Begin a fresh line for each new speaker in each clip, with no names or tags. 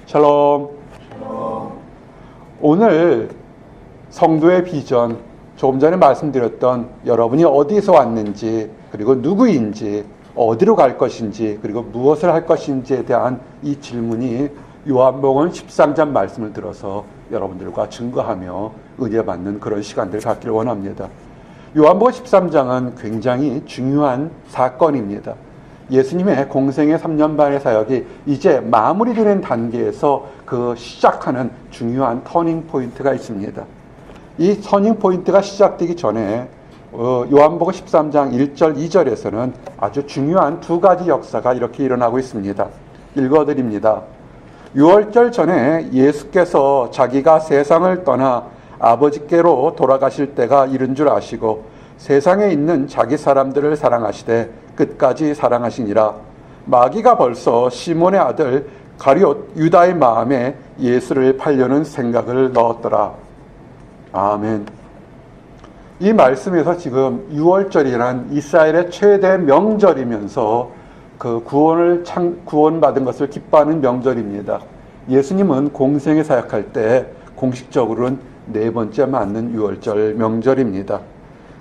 샬롬. 오늘 성도의 비전, 조금 전에 말씀드렸던 여러분이 어디서 왔는지, 그리고 누구인지, 어디로 갈 것인지, 그리고 무엇을 할 것인지에 대한 이 질문이 요한복음 13장 말씀을 들어서 여러분들과 증거하며 은혜받는 그런 시간들을 갖기를 원합니다. 요한복음 13장은 굉장히 중요한 사건입니다. 예수님의 공생의 3년 반의 사역이 이제 마무리되는 단계에서 그 시작하는 중요한 터닝 포인트가 있습니다. 이 터닝 포인트가 시작되기 전에 요한복음 13장 1절 2절에서는 아주 중요한 두 가지 역사가 이렇게 일어나고 있습니다. 읽어드립니다. 6월절 전에 예수께서 자기가 세상을 떠나 아버지께로 돌아가실 때가 이른 줄 아시고 세상에 있는 자기 사람들을 사랑하시되 끝까지 사랑하시니라. 마귀가 벌써 시몬의 아들 가룟 유다의 마음에 예수를 팔려는 생각을 넣었더라. 아멘. 이 말씀에서 지금 6월절이란 이스라엘의 최대 명절이면서 그 구원받은 것을 기뻐하는 명절입니다. 예수님은 공생에 사역할 때 공식적으로는 네 번째 맞는 6월절 명절입니다.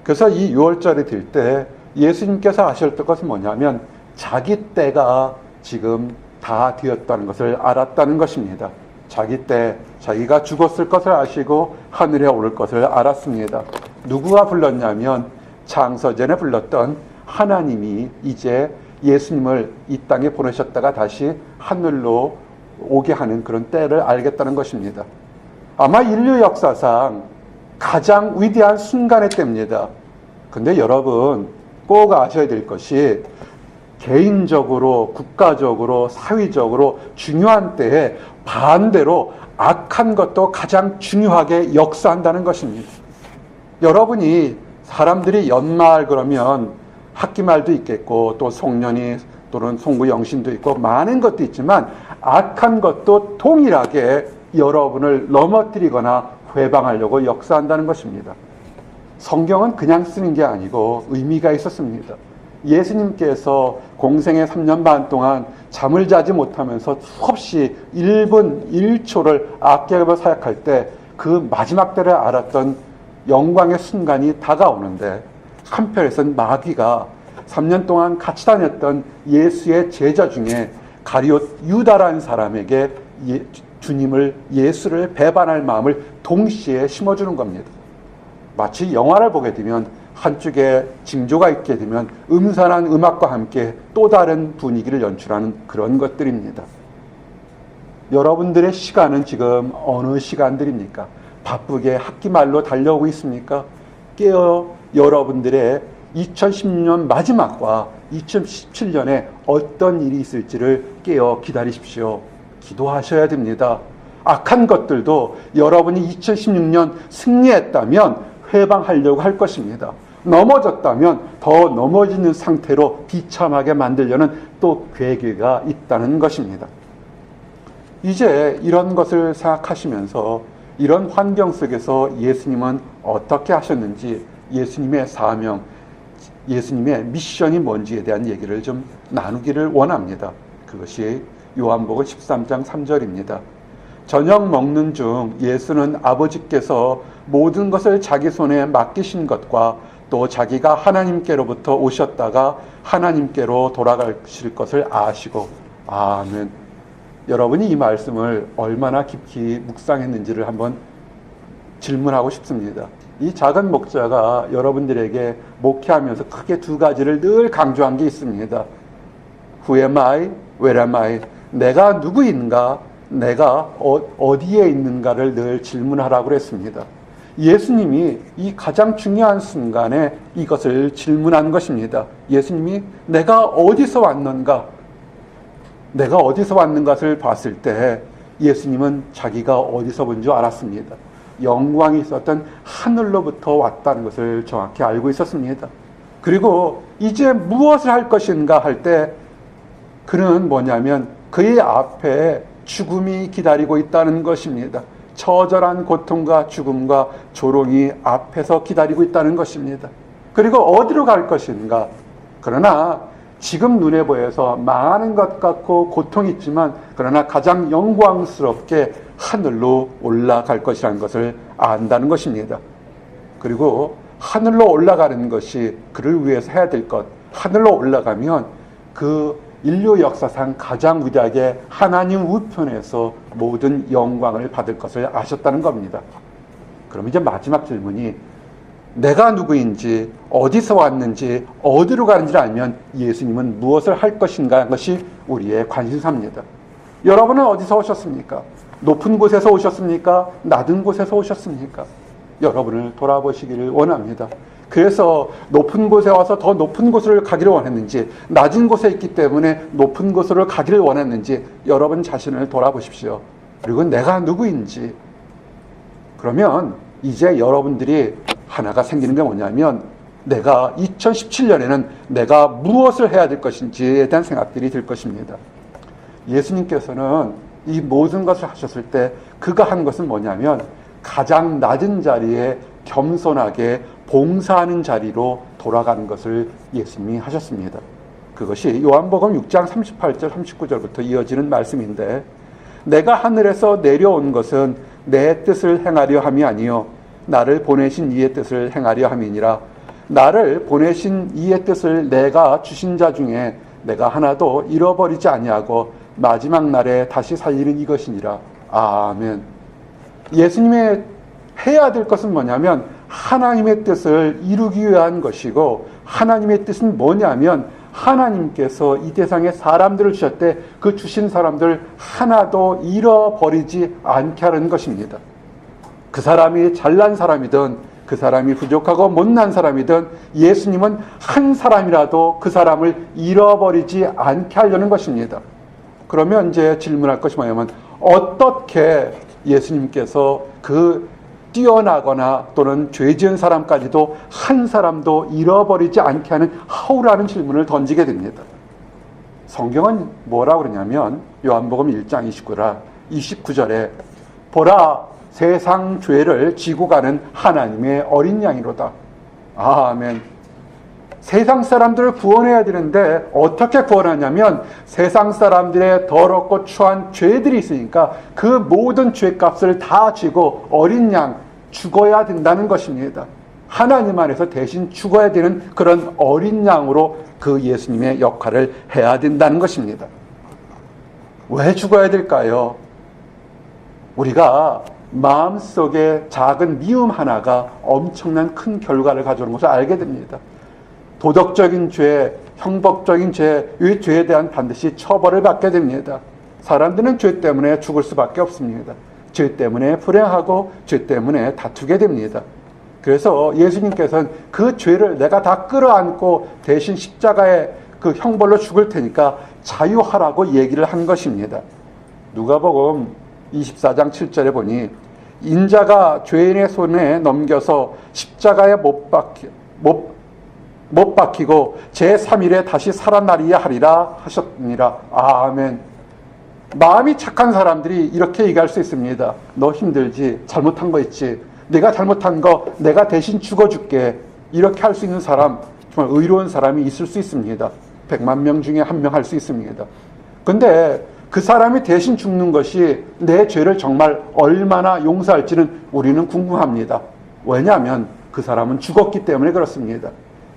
그래서 이 6월절이 될 때 예수님께서 하셨던 것은 뭐냐면 자기 때가 지금 다 되었다는 것을 알았다는 것입니다. 자기 때 자기가 죽었을 것을 아시고 하늘에 오를 것을 알았습니다. 누구가 불렀냐면 창세전에 불렀던 하나님이 이제 예수님을 이 땅에 보내셨다가 다시 하늘로 오게 하는 그런 때를 알겠다는 것입니다. 아마 인류 역사상 가장 위대한 순간의 때입니다. 근데 여러분 꼭 아셔야 될 것이 개인적으로, 국가적으로, 사회적으로 중요한 때에 반대로 악한 것도 가장 중요하게 역사한다는 것입니다. 여러분이 사람들이 연말 그러면 학기말도 있겠고 또 송년이 또는 송구영신도 있고 많은 것도 있지만 악한 것도 동일하게 여러분을 넘어뜨리거나 회방하려고 역사한다는 것입니다. 성경은 그냥 쓰는 게 아니고 의미가 있었습니다. 예수님께서 공생의 3년 반 동안 잠을 자지 못하면서 수없이 1분 1초를 아껴서 사역할 때 그 마지막 때를 알았던 영광의 순간이 다가오는데 한편에서는 마귀가 3년 동안 같이 다녔던 예수의 제자 중에 가룟 유다라는 사람에게 주님을, 예수를 배반할 마음을 동시에 심어주는 겁니다. 마치 영화를 보게 되면 한쪽에 징조가 있게 되면 음산한 음악과 함께 또 다른 분위기를 연출하는 그런 것들입니다. 여러분들의 시간은 지금 어느 시간들입니까? 바쁘게 학기말로 달려오고 있습니까? 깨어 여러분들의 2016년 마지막과 2017년에 어떤 일이 있을지를 깨어 기다리십시오. 기도하셔야 됩니다. 악한 것들도 여러분이 2016년 승리했다면 회방하려고 할 것입니다. 넘어졌다면 더 넘어지는 상태로 비참하게 만들려는 또 계획가 있다는 것입니다. 이제 이런 것을 생각하시면서 이런 환경 속에서 예수님은 어떻게 하셨는지, 예수님의 사명, 예수님의 미션이 뭔지에 대한 얘기를 좀 나누기를 원합니다. 그것이 요한복음 13장 3절입니다. 저녁 먹는 중 예수는 아버지께서 모든 것을 자기 손에 맡기신 것과 또 자기가 하나님께로부터 오셨다가 하나님께로 돌아가실 것을 아시고, 아멘. 여러분이 이 말씀을 얼마나 깊이 묵상했는지를 한번 질문하고 싶습니다. 이 작은 목자가 여러분들에게 목회하면서 크게 두 가지를 늘 강조한 게 있습니다. Who am I? Where am I? 내가 누구인가? 내가 어디에 있는가를 늘 질문하라고 그랬습니다. 예수님이 이 가장 중요한 순간에 이것을 질문한 것입니다. 예수님이 내가 어디서 왔는가? 내가 어디서 왔는 것을 봤을 때 예수님은 자기가 어디서 본 줄 알았습니다. 영광이 있었던 하늘로부터 왔다는 것을 정확히 알고 있었습니다. 그리고 이제 무엇을 할 것인가 할 때 그는 뭐냐면 그의 앞에 죽음이 기다리고 있다는 것입니다. 처절한 고통과 죽음과 조롱이 앞에서 기다리고 있다는 것입니다. 그리고 어디로 갈 것인가? 그러나 지금 눈에 보여서 망하는 것 같고 고통이 있지만 그러나 가장 영광스럽게 하늘로 올라갈 것이라는 것을 안다는 것입니다. 그리고 하늘로 올라가는 것이 그를 위해서 해야 될 것, 하늘로 올라가면 그 인류 역사상 가장 위대하게 하나님 우편에서 모든 영광을 받을 것을 아셨다는 겁니다. 그럼 이제 마지막 질문이 내가 누구인지, 어디서 왔는지, 어디로 가는지를 알면 예수님은 무엇을 할 것인가 하는 것이 우리의 관심사입니다. 여러분은 어디서 오셨습니까? 높은 곳에서 오셨습니까? 낮은 곳에서 오셨습니까? 여러분을 돌아보시기를 원합니다. 그래서 높은 곳에 와서 더 높은 곳을 가기를 원했는지, 낮은 곳에 있기 때문에 높은 곳으로 가기를 원했는지 여러분 자신을 돌아보십시오. 그리고 내가 누구인지. 그러면 이제 여러분들이 하나가 생기는 게 뭐냐면 내가 2017년에는 내가 무엇을 해야 될 것인지에 대한 생각들이 들 것입니다. 예수님께서는 이 모든 것을 하셨을 때 그가 한 것은 뭐냐면 가장 낮은 자리에 겸손하게 봉사하는 자리로 돌아가는 것을 예수님이 하셨습니다. 그것이 요한복음 6장 38절 39절부터 이어지는 말씀인데 내가 하늘에서 내려온 것은 내 뜻을 행하려 함이 아니요 나를 보내신 이의 뜻을 행하려 함이니라. 나를 보내신 이의 뜻을 내가 주신 자 중에 내가 하나도 잃어버리지 아니하고 마지막 날에 다시 살리는 이것이니라. 아멘. 예수님의 해야 될 것은 뭐냐면 하나님의 뜻을 이루기 위한 것이고 하나님의 뜻은 뭐냐면 하나님께서 이 세상에 사람들을 주셨대 그 주신 사람들 하나도 잃어버리지 않게 하는 것입니다. 그 사람이 잘난 사람이든 그 사람이 부족하고 못난 사람이든 예수님은 한 사람이라도 그 사람을 잃어버리지 않게 하려는 것입니다. 그러면 이제 질문할 것이 뭐냐면 어떻게 예수님께서 그 뛰어나거나 또는 죄 지은 사람까지도 한 사람도 잃어버리지 않게 하는 하우라는 질문을 던지게 됩니다. 성경은 뭐라고 그러냐면 요한복음 1장 29절에 보라 세상 죄를 지고 가는 하나님의 어린 양이로다. 아멘. 세상 사람들을 구원해야 되는데 어떻게 구원하냐면 세상 사람들의 더럽고 추한 죄들이 있으니까 그 모든 죄값을 다 지고 어린 양 죽어야 된다는 것입니다. 하나님 안에서 대신 죽어야 되는 그런 어린 양으로 그 예수님의 역할을 해야 된다는 것입니다. 왜 죽어야 될까요? 우리가 마음속에 작은 미움 하나가 엄청난 큰 결과를 가져오는 것을 알게 됩니다. 도덕적인 죄, 형법적인 죄, 이 죄에 대한 반드시 처벌을 받게 됩니다. 사람들은 죄 때문에 죽을 수밖에 없습니다. 죄 때문에 불행하고 죄 때문에 다투게 됩니다. 그래서 예수님께서는 그 죄를 내가 다 끌어안고 대신 십자가의 그 형벌로 죽을 테니까 자유하라고 얘기를 한 것입니다. 누가복음 24장 7절에 보니 인자가 죄인의 손에 넘겨서 십자가에 못 박히고 제3일에 다시 살아나리야 하리라 하셨느니라. 아멘. 마음이 착한 사람들이 이렇게 얘기할 수 있습니다. 너 힘들지? 잘못한 거 있지? 내가 잘못한 거 내가 대신 죽어줄게. 이렇게 할 수 있는 사람, 정말 의로운 사람이 있을 수 있습니다. 100만 명 중에 한 명 할 수 있습니다. 근데 그 사람이 대신 죽는 것이 내 죄를 정말 얼마나 용서할지는 우리는 궁금합니다. 왜냐하면 그 사람은 죽었기 때문에 그렇습니다.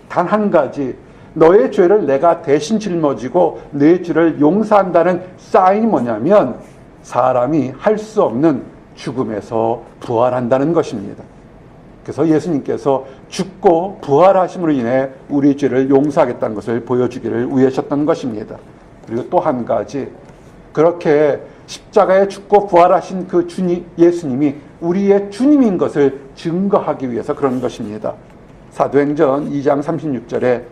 단 한 가지, 너의 죄를 내가 대신 짊어지고 내 죄를 용서한다는 사인이 뭐냐면 사람이 할 수 없는 죽음에서 부활한다는 것입니다. 그래서 예수님께서 죽고 부활하심으로 인해 우리 죄를 용서하겠다는 것을 보여주기를 위하셨던 것입니다. 그리고 또 한 가지, 그렇게 십자가에 죽고 부활하신 그 주님, 예수님이 우리의 주님인 것을 증거하기 위해서 그런 것입니다. 사도행전 2장 36절에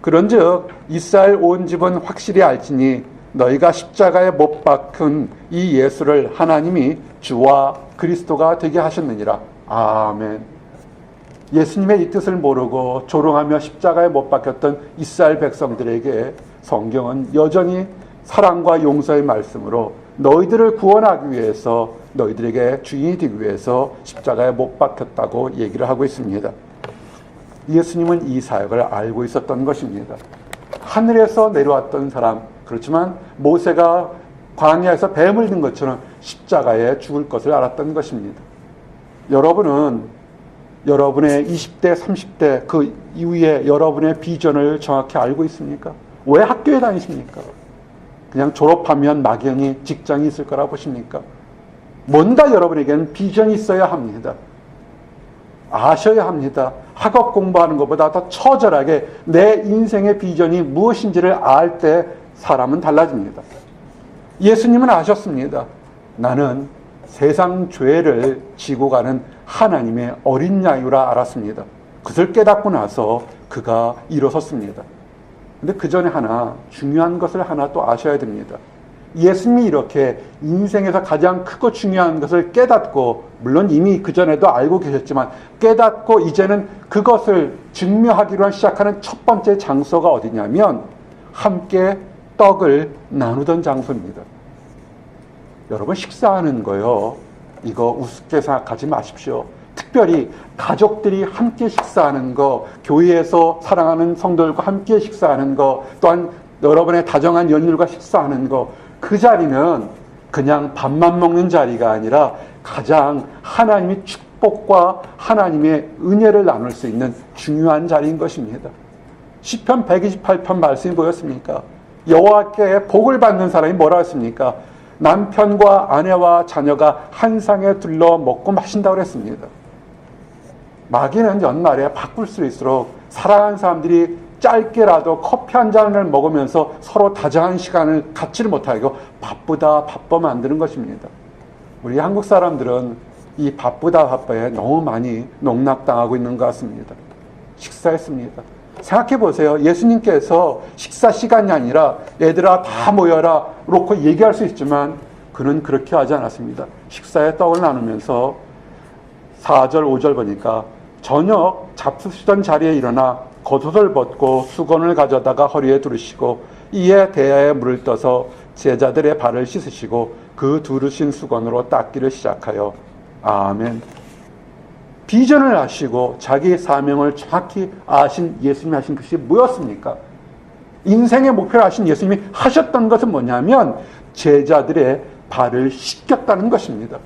그런즉 이스라엘 온 집은 확실히 알지니 너희가 십자가에 못 박힌 이 예수를 하나님이 주와 그리스도가 되게 하셨느니라. 아멘. 예수님의 이 뜻을 모르고 조롱하며 십자가에 못 박혔던 이스라엘 백성들에게 성경은 여전히 사랑과 용서의 말씀으로 너희들을 구원하기 위해서 너희들에게 주인이 되기 위해서 십자가에 못 박혔다고 얘기를 하고 있습니다. 예수님은 이 사역을 알고 있었던 것입니다. 하늘에서 내려왔던 사람, 그렇지만 모세가 광야에서 뱀을 든 것처럼 십자가에 죽을 것을 알았던 것입니다. 여러분은 여러분의 20대, 30대 그 이후에 여러분의 비전을 정확히 알고 있습니까? 왜 학교에 다니십니까? 그냥 졸업하면 막연히 직장이 있을 거라 보십니까? 뭔가 여러분에게는 비전이 있어야 합니다. 아셔야 합니다. 학업 공부하는 것보다 더 처절하게 내 인생의 비전이 무엇인지를 알 때 사람은 달라집니다. 예수님은 아셨습니다. 나는 세상 죄를 지고 가는 하나님의 어린 양이라 알았습니다. 그것을 깨닫고 나서 그가 일어섰습니다. 근데 그 전에 하나 중요한 것을 하나 또 아셔야 됩니다. 예수님이 이렇게 인생에서 가장 크고 중요한 것을 깨닫고, 물론 이미 그전에도 알고 계셨지만 깨닫고 이제는 그것을 증명하기로 시작하는 첫 번째 장소가 어디냐면 함께 떡을 나누던 장소입니다. 여러분, 식사하는 거요, 이거 우습게 생각하지 마십시오. 특별히 가족들이 함께 식사하는 거, 교회에서 사랑하는 성도들과 함께 식사하는 거, 또한 여러분의 다정한 연인들과 식사하는 거, 그 자리는 그냥 밥만 먹는 자리가 아니라 가장 하나님의 축복과 하나님의 은혜를 나눌 수 있는 중요한 자리인 것입니다. 시편 128편 말씀이 뭐였습니까? 여호와께 복을 받는 사람이 뭐라 했습니까? 남편과 아내와 자녀가 한 상에 둘러 먹고 마신다고 했습니다. 마귀는 연말에 바꿀수록 사랑하는 사람들이 짧게라도 커피 한 잔을 먹으면서 서로 다정한 시간을 갖지를 못하게 바쁘다 바빠 만드는 것입니다. 우리 한국 사람들은 이 바쁘다 바빠에 너무 많이 농락당하고 있는 것 같습니다. 식사했습니다. 생각해 보세요. 예수님께서 식사 시간이 아니라 얘들아 다 모여라 그렇고 얘기할 수 있지만 그는 그렇게 하지 않았습니다. 식사에 떡을 나누면서 4절 5절 보니까 저녁 잡수시던 자리에 일어나 겉옷을 벗고 수건을 가져다가 허리에 두르시고 이에 대야에 물을 떠서 제자들의 발을 씻으시고 그 두르신 수건으로 닦기를 시작하여 아멘. 비전을 아시고 자기 사명을 정확히 아신 예수님이 하신 것이 뭐였습니까? 인생의 목표를 아신 예수님이 하셨던 것은 뭐냐면 제자들의 발을 씻겼다는 것입니다.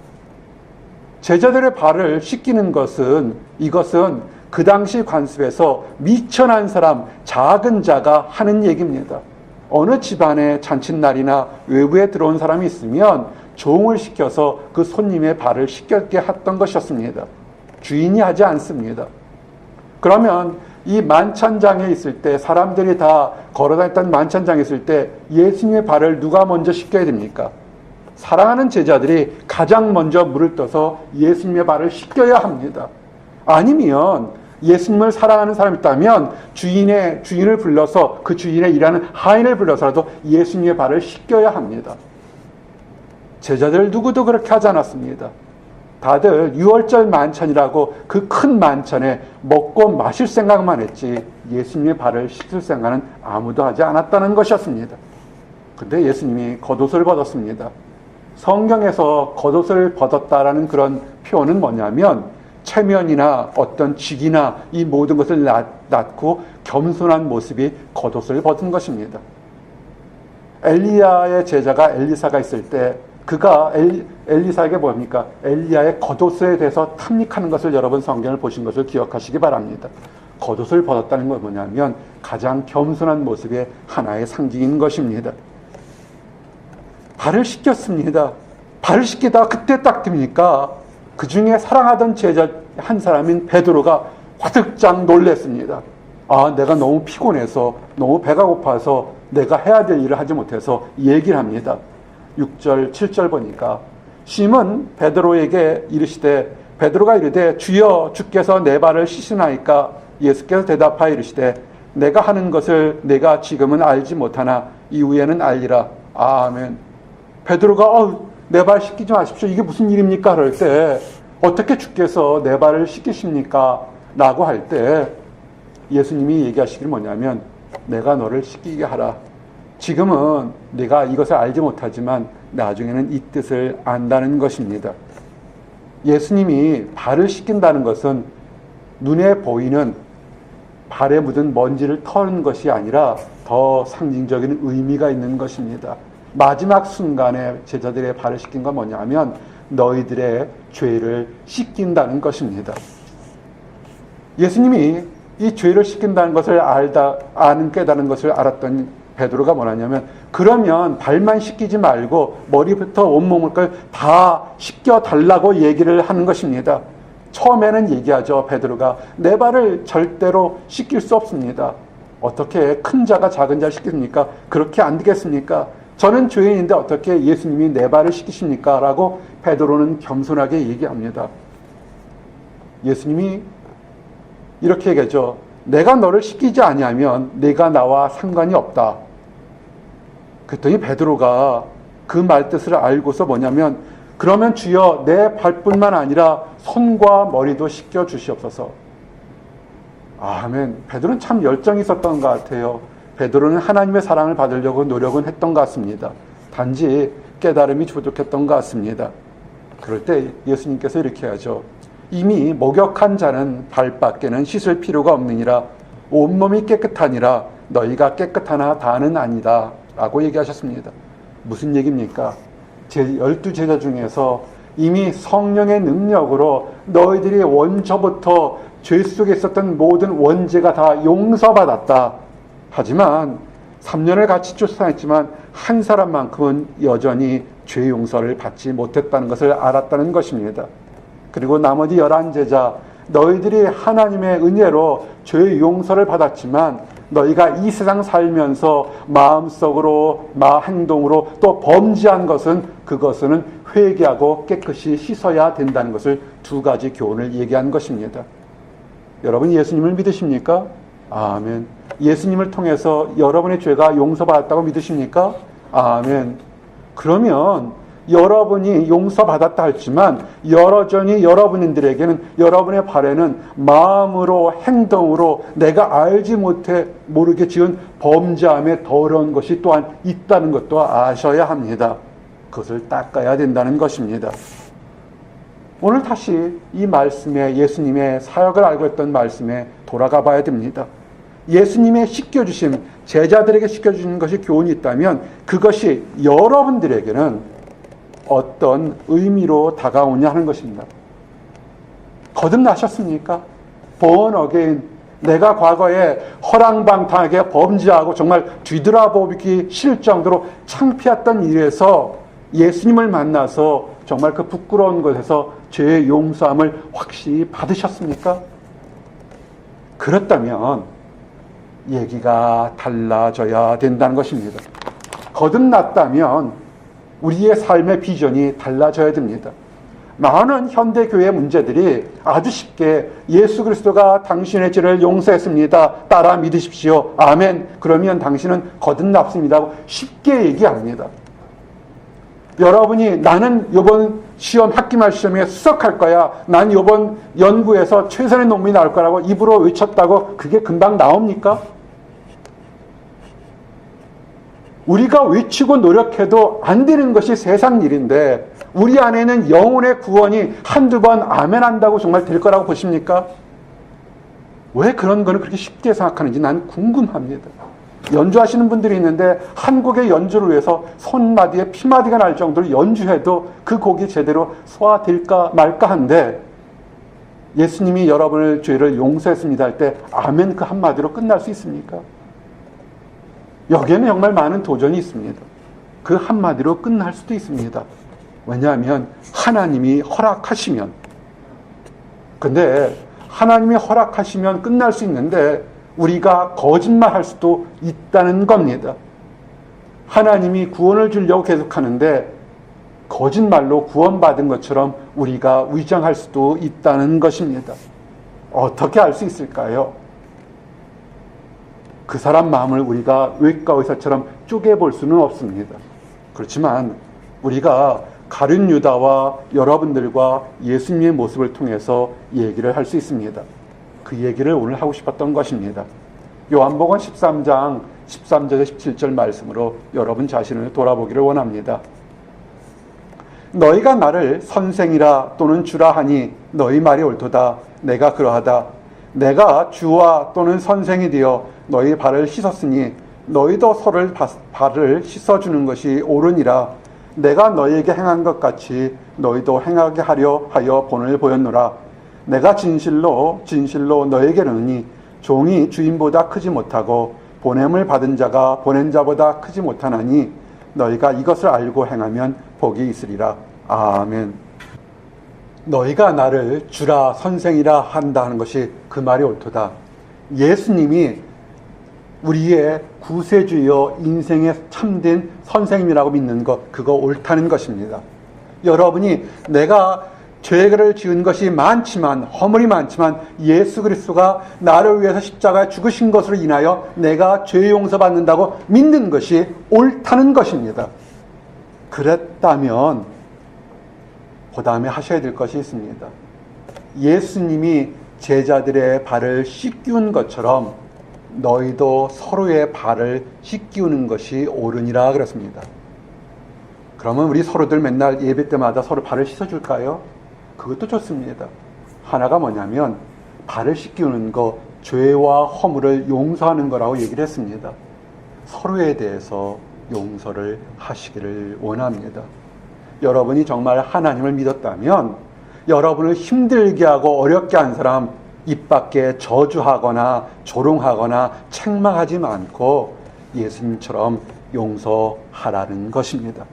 제자들의 발을 씻기는 것은, 이것은 그 당시 관습에서 미천한 사람, 작은 자가 하는 얘기입니다. 어느 집안에 잔칫날이나 외부에 들어온 사람이 있으면 종을 시켜서 그 손님의 발을 씻게 했던 것이었습니다. 주인이 하지 않습니다. 그러면 이 만찬장에 있을 때, 사람들이 다 걸어다녔던 만찬장에 있을 때 예수님의 발을 누가 먼저 씻겨야 됩니까? 사랑하는 제자들이 가장 먼저 물을 떠서 예수님의 발을 씻겨야 합니다. 아니면 예수님을 사랑하는 사람이 있다면 주인을 불러서 그 주인의 일하는 하인을 불러서라도 예수님의 발을 씻겨야 합니다. 제자들 누구도 그렇게 하지 않았습니다. 다들 6월절 만찬이라고 그 큰 만찬에 먹고 마실 생각만 했지 예수님의 발을 씻을 생각은 아무도 하지 않았다는 것이었습니다. 근데 예수님이 겉옷을 벗었습니다. 성경에서 겉옷을 벗었다라는 그런 표현은 뭐냐면 체면이나 어떤 직이나 이 모든 것을 낳고 겸손한 모습이 겉옷을 벗은 것입니다. 엘리야의 제자가 엘리사가 있을 때 그가 엘리사에게 뭡니까? 엘리야의 겉옷에 대해서 탐닉하는 것을 여러분 성경을 보신 것을 기억하시기 바랍니다. 겉옷을 벗었다는 건 뭐냐면 가장 겸손한 모습의 하나의 상징인 것입니다. 발을 씻겼습니다. 발을 씻기다가 그때 딱 됩니까? 그 중에 사랑하던 제자 한 사람인 베드로가 화들짝 놀랐습니다. 아, 내가 너무 피곤해서, 너무 배가 고파서 내가 해야 될 일을 하지 못해서 얘기를 합니다. 6절, 7절 보니까 시몬 베드로에게 이르시되 베드로가 이르되 주여 주께서 내 발을 씻으나이까? 예수께서 대답하여 이르시되 내가 하는 것을 내가 지금은 알지 못하나 이후에는 알리라. 아멘. 베드로가 내 발 씻기지 마십시오. 이게 무슨 일입니까? 그럴 때 어떻게 주께서 내 발을 씻기십니까? 라고 할 때 예수님이 얘기하시길 뭐냐면 내가 너를 씻기게 하라. 지금은 네가 이것을 알지 못하지만 나중에는 이 뜻을 안다는 것입니다. 예수님이 발을 씻긴다는 것은 눈에 보이는 발에 묻은 먼지를 털는 것이 아니라 더 상징적인 의미가 있는 것입니다. 마지막 순간에 제자들의 발을 씻긴 건 뭐냐면 너희들의 죄를 씻긴다는 것입니다. 예수님이 이 죄를 씻긴다는 것을 아는 깨달은 것을 알았던 베드로가 뭐냐면 그러면 발만 씻기지 말고 머리부터 온몸을 다 씻겨달라고 얘기를 하는 것입니다. 처음에는 얘기하죠. 베드로가 내 발을 절대로 씻길 수 없습니다. 어떻게 큰 자가 작은 자를 씻깁니까? 그렇게 안 되겠습니까? 저는 죄인인데 어떻게 예수님이 내 발을 씻기십니까? 라고 베드로는 겸손하게 얘기합니다. 예수님이 이렇게 얘기하죠. 내가 너를 씻기지 아니하면 네가 나와 상관이 없다. 그랬더니 베드로가 그 말뜻을 알고서 뭐냐면 그러면 주여 내 발뿐만 아니라 손과 머리도 씻겨 주시옵소서. 아멘. 베드로는 참 열정이 있었던 것 같아요. 베드로는 하나님의 사랑을 받으려고 노력은 했던 것 같습니다. 단지 깨달음이 부족했던 것 같습니다. 그럴 때 예수님께서 이렇게 하죠. 이미 목욕한 자는 발밖에는 씻을 필요가 없느니라. 온몸이 깨끗하니라. 너희가 깨끗하나 다는 아니다. 라고 얘기하셨습니다. 무슨 얘기입니까? 제 12제자 중에서 이미 성령의 능력으로 너희들이 원초부터 죄 속에 있었던 모든 원죄가 다 용서받았다. 하지만 3년을 같이 쫓아다녔지만 한 사람만큼은 여전히 죄 용서를 받지 못했다는 것을 알았다는 것입니다. 그리고 나머지 11제자 너희들이 하나님의 은혜로 죄 용서를 받았지만 너희가 이 세상 살면서 마음속으로 행동으로 또 범죄한 것은 그것은 회개하고 깨끗이 씻어야 된다는 것을 두 가지 교훈을 얘기한 것입니다. 여러분 예수님을 믿으십니까? 아멘. 예수님을 통해서 여러분의 죄가 용서받았다고 믿으십니까? 아멘. 그러면 여러분이 용서받았다 했지만 여전히 여러분들에게는 여러분의 발에는 마음으로 행동으로 내가 알지 못해 모르게 지은 범죄함에 더러운 것이 또한 있다는 것도 아셔야 합니다. 그것을 닦아야 된다는 것입니다. 오늘 다시 이 말씀에 예수님의 사역을 알고 있던 말씀에 돌아가 봐야 됩니다. 예수님의 씻겨주심, 제자들에게 씻겨주신 것이 교훈이 있다면 그것이 여러분들에게는 어떤 의미로 다가오냐 하는 것입니다. 거듭나셨습니까? born again. 내가 과거에 허랑방탕하게 범죄하고 정말 뒤돌아보기 싫을 정도로 창피했던 일에서 예수님을 만나서 정말 그 부끄러운 것에서 죄의 용서함을 확실히 받으셨습니까? 그렇다면 얘기가 달라져야 된다는 것입니다. 거듭났다면 우리의 삶의 비전이 달라져야 됩니다. 많은 현대교회 문제들이 아주 쉽게 예수 그리스도가 당신의 죄를 용서했습니다. 따라 믿으십시오. 아멘. 그러면 당신은 거듭났습니다. 하고 쉽게 얘기합니다. 여러분이 나는 이번 시험 학기말 시험에 수석할 거야. 난 이번 연구에서 최선의 논문이 나올 거라고 입으로 외쳤다고 그게 금방 나옵니까? 우리가 외치고 노력해도 안 되는 것이 세상 일인데 우리 안에는 영혼의 구원이 한두 번 아멘 한다고 정말 될 거라고 보십니까? 왜 그런 거는 그렇게 쉽게 생각하는지 난 궁금합니다. 연주하시는 분들이 있는데 한 곡의 연주를 위해서 손마디에 피마디가 날 정도로 연주해도 그 곡이 제대로 소화될까 말까 한데 예수님이 여러분의 죄를 용서했습니다 할 때 아멘 그 한마디로 끝날 수 있습니까? 여기에는 정말 많은 도전이 있습니다. 그 한마디로 끝날 수도 있습니다. 왜냐하면 하나님이 허락하시면. 근데 하나님이 허락하시면 끝날 수 있는데 우리가 거짓말할 수도 있다는 겁니다. 하나님이 구원을 주려고 계속하는데 거짓말로 구원받은 것처럼 우리가 위장할 수도 있다는 것입니다. 어떻게 알 수 있을까요? 그 사람 마음을 우리가 외과 의사처럼 쪼개볼 수는 없습니다. 그렇지만 우리가 가룟 유다와 여러분들과 예수님의 모습을 통해서 얘기를 할 수 있습니다. 그 얘기를 오늘 하고 싶었던 것입니다. 요한복음 13장 13절에서 17절 말씀으로 여러분 자신을 돌아보기를 원합니다. 너희가 나를 선생이라 또는 주라 하니 너희 말이 옳도다. 내가 그러하다. 내가 주와 또는 선생이 되어 너희 발을 씻었으니 너희도 서로를 발을 씻어주는 것이 옳으니라. 내가 너희에게 행한 것 같이 너희도 행하게 하려 하여 본을 보였노라. 내가 진실로 너희에게 이르노니 종이 주인보다 크지 못하고 보냄을 받은 자가 보낸 자보다 크지 못하나니 너희가 이것을 알고 행하면 복이 있으리라. 아멘. 너희가 나를 주라 선생이라 한다는 것이 그 말이 옳도다. 예수님이 우리의 구세주여 인생의 참된 선생님이라고 믿는 것, 그거 옳다는 것입니다. 여러분이 내가 죄를 지은 것이 많지만, 허물이 많지만 예수 그리스도가 나를 위해서 십자가에 죽으신 것으로 인하여 내가 죄 용서받는다고 믿는 것이 옳다는 것입니다. 그랬다면 그 다음에 하셔야 될 것이 있습니다. 예수님이 제자들의 발을 씻기운 것처럼 너희도 서로의 발을 씻기우는 것이 옳으니라 그랬습니다. 그러면 우리 서로들 맨날 예배 때마다 서로 발을 씻어줄까요? 그것도 좋습니다. 하나가 뭐냐면 발을 씻기우는 거, 죄와 허물을 용서하는 거라고 얘기를 했습니다. 서로에 대해서 용서를 하시기를 원합니다. 여러분이 정말 하나님을 믿었다면 여러분을 힘들게 하고 어렵게 한 사람 입 밖에 저주하거나 조롱하거나 책망하지 않고 예수님처럼 용서하라는 것입니다.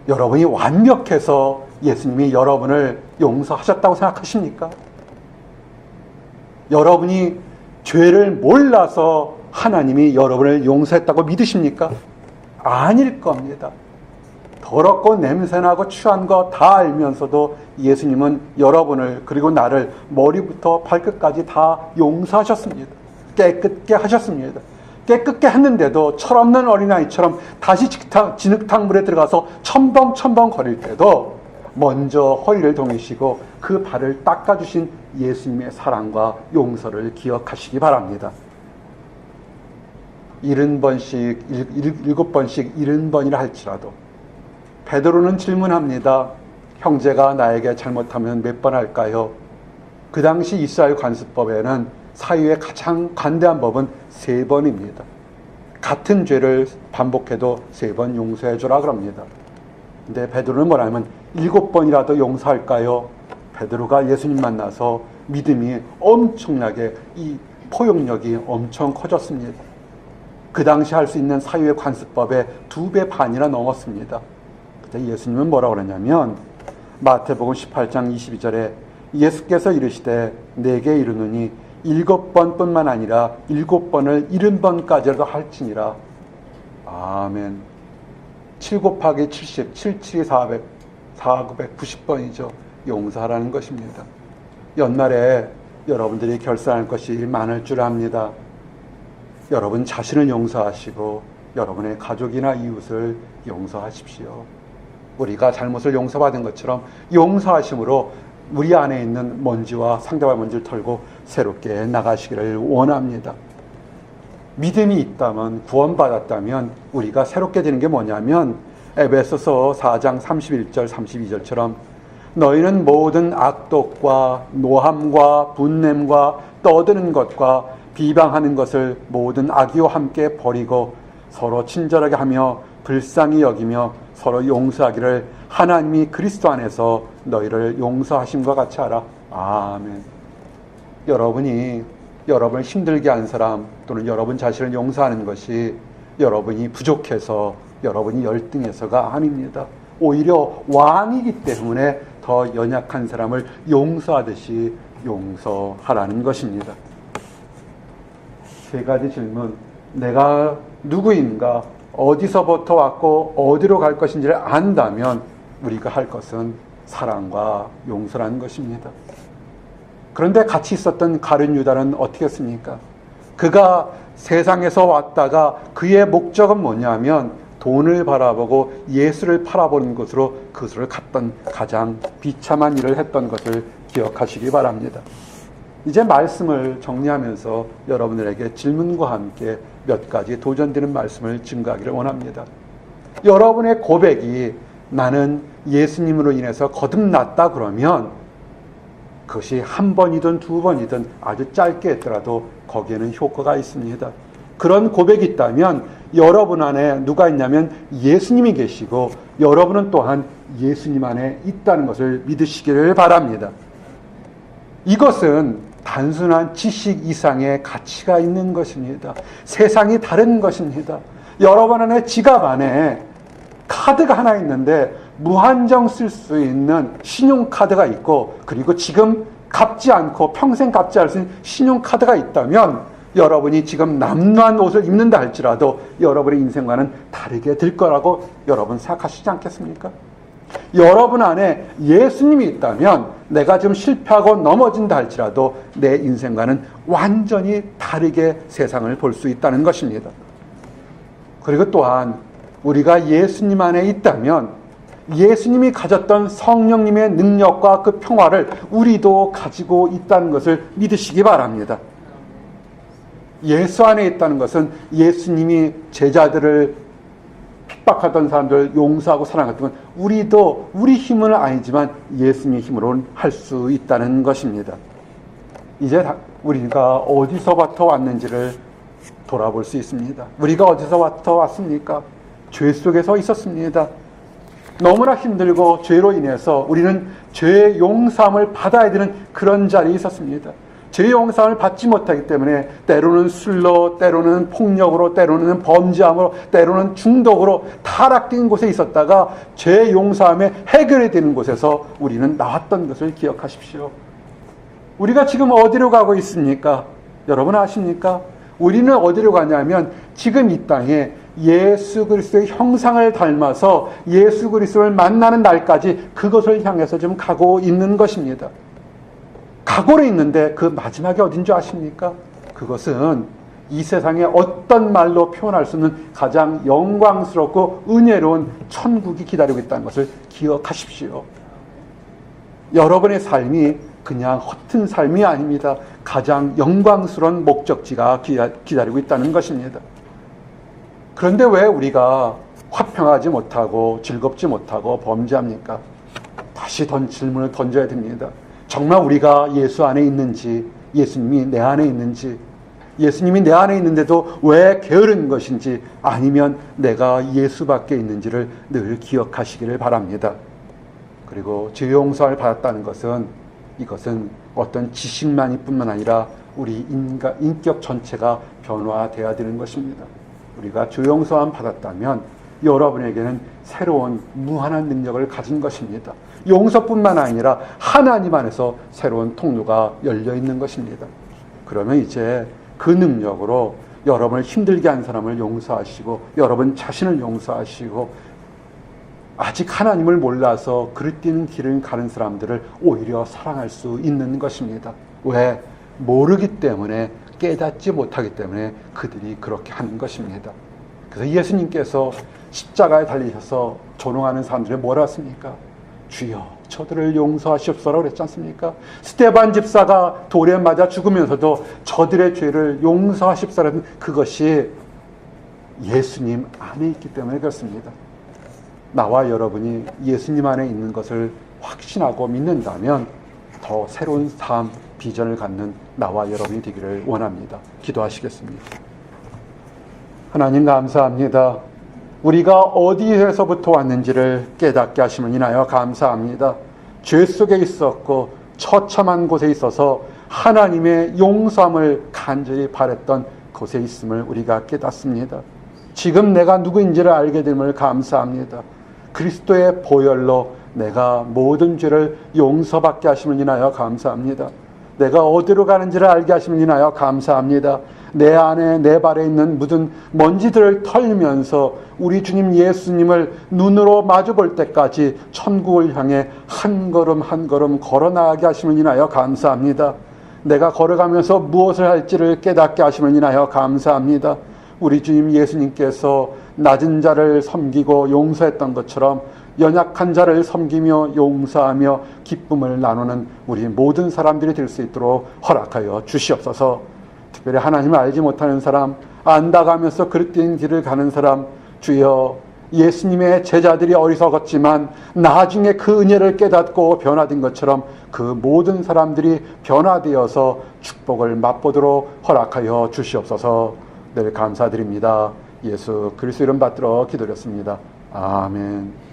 여러분이 완벽해서 예수님이 여러분을 용서하셨다고 생각하십니까? 여러분이 죄를 몰라서 하나님이 여러분을 용서했다고 믿으십니까? 아닐 겁니다. 더럽고 냄새나고 취한 거 다 알면서도 예수님은 여러분을 그리고 나를 머리부터 발끝까지 다 용서하셨습니다. 깨끗게 하셨습니다. 깨끗게 했는데도 철없는 어린아이처럼 다시 진흙탕물에 들어가서 첨벙첨벙 거릴 때도 먼저 허리를 동이시고 그 발을 닦아주신 예수님의 사랑과 용서를 기억하시기 바랍니다. 70번씩, 7번씩 70번이라 할지라도 베드로는 질문합니다. 형제가 나에게 잘못하면 몇 번 할까요? 그 당시 이스라엘 관습법에는 사유의 가장 관대한 법은 3번입니다. 같은 죄를 반복해도 3번 용서해 주라 그럽니다. 근데 베드로는 뭐라면 7번이라도 용서할까요? 베드로가 예수님 만나서 믿음이 엄청나게 이 포용력이 엄청 커졌습니다. 그 당시 할 수 있는 사유의 관습법의 2배 반이나 넘었습니다. 그때 예수님은 뭐라고 그러냐면 마태복음 18장 22절에 예수께서 이르시되 내게 이르노니 7번뿐만 아니라 7번을 70번까지라도 할지니라. 아멘. 7 곱하기 70, 77이 490번이죠. 용서하라는 것입니다. 연말에 여러분들이 결산할 것이 많을 줄 압니다. 여러분 자신을 용서하시고 여러분의 가족이나 이웃을 용서하십시오. 우리가 잘못을 용서받은 것처럼 용서하심으로 우리 안에 있는 먼지와 상대방의 먼지를 털고 새롭게 나가시기를 원합니다. 믿음이 있다면, 구원받았다면 우리가 새롭게 되는 게 뭐냐면 에베소서 4장 31절 32절처럼 너희는 모든 악독과 노함과 분냄과 떠드는 것과 비방하는 것을 모든 악의와 함께 버리고 서로 친절하게 하며 불쌍히 여기며 서로 용서하기를 하나님이 그리스도 안에서 너희를 용서하심과 같이 하라. 아멘. 여러분이 여러분을 힘들게 한 사람 또는 여러분 자신을 용서하는 것이 여러분이 부족해서 여러분이 열등해서가 아닙니다. 오히려 왕이기 때문에 더 연약한 사람을 용서하듯이 용서하라는 것입니다. 3가지 질문. 내가 누구인가, 어디서부터 왔고 어디로 갈 것인지를 안다면 우리가 할 것은 사랑과 용서라는 것입니다. 그런데 같이 있었던 가룟 유다는 어떻게 했습니까? 그가 세상에서 왔다가 그의 목적은 뭐냐면 돈을 바라보고 예수를 팔아보는 것으로 그것을 갔던 가장 비참한 일을 했던 것을 기억하시기 바랍니다. 이제 말씀을 정리하면서 여러분들에게 질문과 함께 몇 가지 도전되는 말씀을 증거하기를 원합니다. 여러분의 고백이 나는 예수님으로 인해서 거듭났다 그러면 그것이 1번이든 2번이든 아주 짧게 했더라도 거기에는 효과가 있습니다. 그런 고백이 있다면 여러분 안에 누가 있냐면 예수님이 계시고 여러분은 또한 예수님 안에 있다는 것을 믿으시기를 바랍니다. 이것은 단순한 지식 이상의 가치가 있는 것입니다. 세상이 다른 것입니다. 여러분 안에 지갑 안에 카드가 하나 있는데 무한정 쓸 수 있는 신용카드가 있고, 그리고 지금 갚지 않고 평생 갚지 않을 수 있는 신용카드가 있다면 여러분이 지금 남루한 옷을 입는다 할지라도 여러분의 인생과는 다르게 될 거라고 여러분 생각하시지 않겠습니까? 여러분 안에 예수님이 있다면 내가 좀 실패하고 넘어진다 할지라도 내 인생과는 완전히 다르게 세상을 볼 수 있다는 것입니다. 그리고 또한 우리가 예수님 안에 있다면 예수님이 가졌던 성령님의 능력과 그 평화를 우리도 가지고 있다는 것을 믿으시기 바랍니다. 예수 안에 있다는 것은 예수님이 제자들을 핍박하던 사람들 용서하고 사랑했던 건 우리도 우리 힘은 아니지만 예수님의 힘으로는 할 수 있다는 것입니다. 이제 우리가 어디서부터 왔는지를 돌아볼 수 있습니다. 우리가 어디서부터 왔습니까? 죄 속에서 있었습니다. 너무나 힘들고 죄로 인해서 우리는 죄의 용서함을 받아야 되는 그런 자리에 있었습니다. 죄의 용서함을 받지 못하기 때문에 때로는 술로, 때로는 폭력으로, 때로는 범죄함으로, 때로는 중독으로 타락된 곳에 있었다가 죄의 용서함에 해결이 되는 곳에서 우리는 나왔던 것을 기억하십시오. 우리가 지금 어디로 가고 있습니까? 여러분 아십니까? 우리는 어디로 가냐면 지금 이 땅에 예수 그리스도의 형상을 닮아서 예수 그리스도를 만나는 날까지 그것을 향해서 지금 가고 있는 것입니다. 가고는 있는데 그 마지막이 어딘 줄 아십니까? 그것은 이 세상에 어떤 말로 표현할 수 없는 가장 영광스럽고 은혜로운 천국이 기다리고 있다는 것을 기억하십시오. 여러분의 삶이 그냥 허튼 삶이 아닙니다. 가장 영광스러운 목적지가 기다리고 있다는 것입니다. 그런데 왜 우리가 화평하지 못하고 즐겁지 못하고 범죄합니까? 다시 질문을 던져야 됩니다. 정말 우리가 예수 안에 있는지, 예수님이 내 안에 있는지, 예수님이 내 안에 있는데도 왜 게으른 것인지, 아니면 내가 예수 밖에 있는지를 늘 기억하시기를 바랍니다. 그리고 죄 용서를 받았다는 것은 이것은 어떤 지식만이 뿐만 아니라 우리 인격 전체가 변화되어야 되는 것입니다. 우리가 죄 용서함 받았다면 여러분에게는 새로운 무한한 능력을 가진 것입니다. 용서뿐만 아니라 하나님 안에서 새로운 통로가 열려 있는 것입니다. 그러면 이제 그 능력으로 여러분을 힘들게 한 사람을 용서하시고 여러분 자신을 용서하시고 아직 하나님을 몰라서 그릇되는 길을 가는 사람들을 오히려 사랑할 수 있는 것입니다. 왜? 모르기 때문에, 깨닫지 못하기 때문에 그들이 그렇게 하는 것입니다. 그래서 예수님께서 십자가에 달리셔서 조롱하는 사람들이 뭐라 했습니까? 주여 저들을 용서하시옵소서라고 그랬지 않습니까? 스데반 집사가 돌에 맞아 죽으면서도 저들의 죄를 용서하시옵소서라는 그것이 예수님 안에 있기 때문에 그렇습니다. 나와 여러분이 예수님 안에 있는 것을 확신하고 믿는다면 더 새로운 삶, 비전을 갖는 나와 여러분이 되기를 원합니다. 기도하시겠습니다. 하나님 감사합니다. 우리가 어디에서부터 왔는지를 깨닫게 하심을 인하여 감사합니다. 죄 속에 있었고 처참한 곳에 있어서 하나님의 용서함을 간절히 바랬던 곳에 있음을 우리가 깨닫습니다. 지금 내가 누구인지를 알게 됨을 감사합니다. 그리스도의 보혈로 내가 모든 죄를 용서받게 하심을 인하여 감사합니다. 내가 어디로 가는지를 알게 하심을 인하여 감사합니다. 내 안에 내 발에 있는 묻은 먼지들을 털면서 우리 주님 예수님을 눈으로 마주 볼 때까지 천국을 향해 한 걸음 한 걸음 걸어 나가게 하심을 인하여 감사합니다. 내가 걸어가면서 무엇을 할지를 깨닫게 하심을 인하여 감사합니다. 우리 주님 예수님께서 낮은 자를 섬기고 용서했던 것처럼 연약한 자를 섬기며 용서하며 기쁨을 나누는 우리 모든 사람들이 될 수 있도록 허락하여 주시옵소서. 특별히 하나님을 알지 못하는 사람, 안다가면서 그릇된 길을 가는 사람, 주여 예수님의 제자들이 어리석었지만 나중에 그 은혜를 깨닫고 변화된 것처럼 그 모든 사람들이 변화되어서 축복을 맛보도록 허락하여 주시옵소서. 늘 감사드립니다. 예수 그리스도 이름 받들어 기도드렸습니다. 아멘.